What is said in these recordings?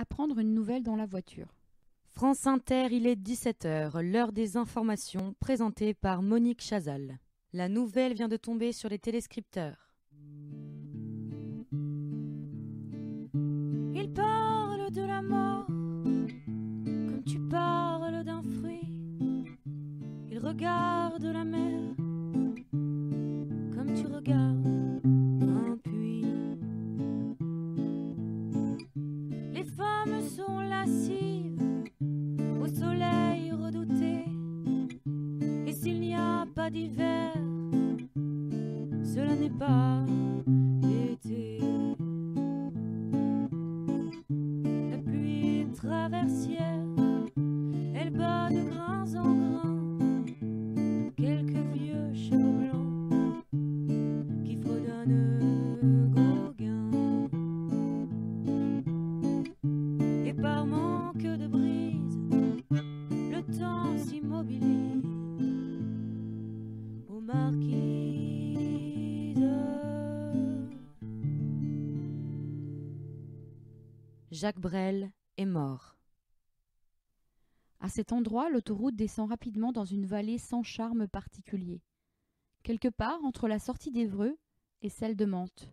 Apprendre une nouvelle dans la voiture. France Inter, il est 17h, l'heure des informations présentée par Monique Chazal. La nouvelle vient de tomber sur les téléscripteurs. Il parle de la mort comme tu parles d'un fruit. Il regarde la mer comme tu regardes un puits. Les femmes sont lascives au soleil redouté. Et s'il n'y a pas d'hiver, cela n'est pas l'été. La pluie est traversière, elle bat de grains en grains quelques vieux cheveux blancs qui fredonnent Gauguin. Et par manque de brise, le temps s'immobilise aux marquises. Jacques Brel est mort. À cet endroit, l'autoroute descend rapidement dans une vallée sans charme particulier, quelque part entre la sortie d'Évreux et celle de Mantes.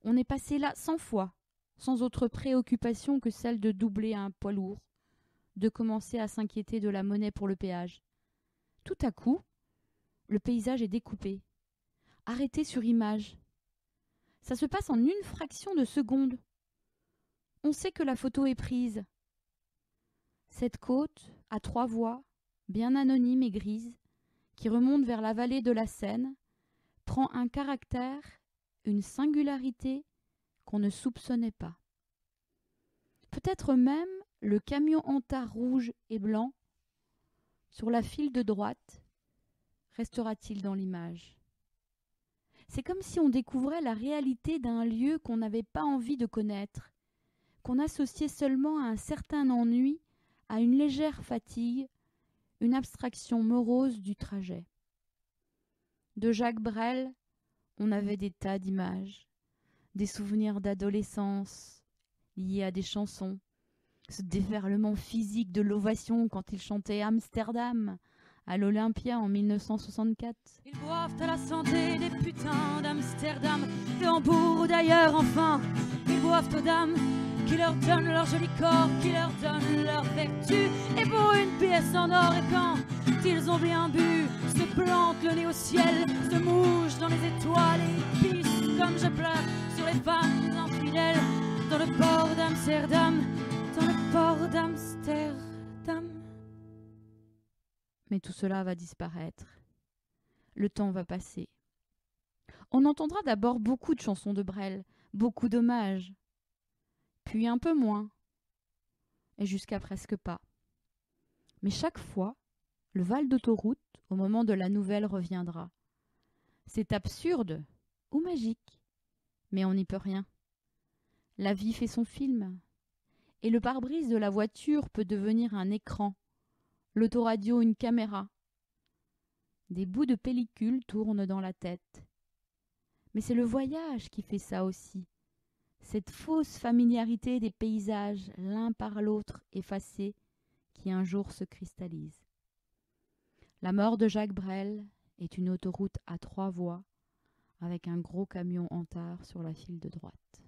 On est passé là 100 fois, sans autre préoccupation que celle de doubler un poids lourd, de commencer à s'inquiéter de la monnaie pour le péage. Tout à coup, le paysage est découpé, arrêté sur image. Ça se passe en une fraction de seconde. On sait que la photo est prise. Cette côte, à 3 voies, bien anonyme et grise, qui remonte vers la vallée de la Seine, prend un caractère, une singularité qu'on ne soupçonnait pas. Peut-être même le camion Antard rouge et blanc, sur la file de droite, restera-t-il dans l'image. C'est comme si on découvrait la réalité d'un lieu qu'on n'avait pas envie de connaître, qu'on associait seulement à un certain ennui, à une légère fatigue, une abstraction morose du trajet. De Jacques Brel, on avait des tas d'images, des souvenirs d'adolescence liés à des chansons, ce déferlement physique de l'ovation quand il chantait Amsterdam à l'Olympia en 1964. Ils boivent à la santé des putains d'Amsterdam, de Hambourg ou d'ailleurs, enfin. Ils boivent aux dames qui leur donnent leur joli corps, qui leur donnent leur vertu. Et pour une pièce en or, et quand ils ont bien bu, se plantent le nez au ciel, se mouchent dans les étoiles et pissent comme je pleure sur les femmes infidèles dans le port d'Amsterdam, dans le port d'Amsterdam. Mais tout cela va disparaître. Le temps va passer. On entendra d'abord beaucoup de chansons de Brel, beaucoup d'hommages, puis un peu moins, et jusqu'à presque pas. Mais chaque fois, le val d'autoroute, au moment de la nouvelle, reviendra. C'est absurde ou magique, mais on n'y peut rien. La vie fait son film, et le pare-brise de la voiture peut devenir un écran, l'autoradio une caméra. Des bouts de pellicule tournent dans la tête. Mais c'est le voyage qui fait ça aussi. Cette fausse familiarité des paysages, l'un par l'autre effacés, qui un jour se cristallise. La mort de Jacques Brel est une autoroute à 3 voies, avec un gros camion Antard sur la file de droite.